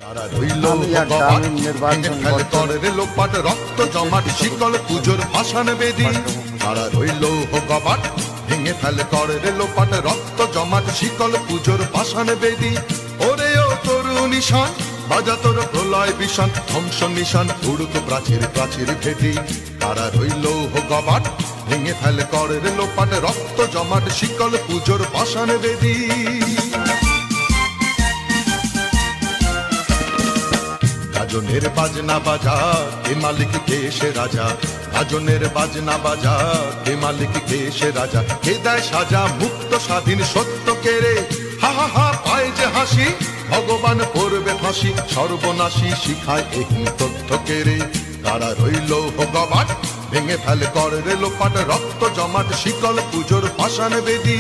তারা রইল লোপাট রক্ত জমাট শিকল পুজোর ভাসান বেদি। তারা রইল কবাট ভেঙে ফেলে করে লোপাট রক্ত জমাট শিকল পুজোর ভাসান বেদি। ওরে ও তরু নিশান বাজা তোর প্রলয় বিষান ধ্বংস নিশান উড়ুক প্রাচীর প্রাচীর ভেদি। তারা রইল কবাট ভেঙে ফেলে করে লোপাট রক্ত জমাট শিকল পুজোর ভাসান বেদি। গাজনের বাজনা বাজা কে মালিক কে সে রাজা। গাজনের বাজনা বাজা কে মালিক কে সে রাজা। কে দেয় সাজা মুক্ত স্বাধীন সত্য কেড়ে। হা হা হা পায় যে হাসি ভগবান করবে ফাঁসি সর্বনাশী শিখায় এই তথ্য কেড়ে। তারা রইল কবাট ভেঙে ফেলে করে লোপাট রক্ত জমাট শিকল পুজোর ভাসান বেদি।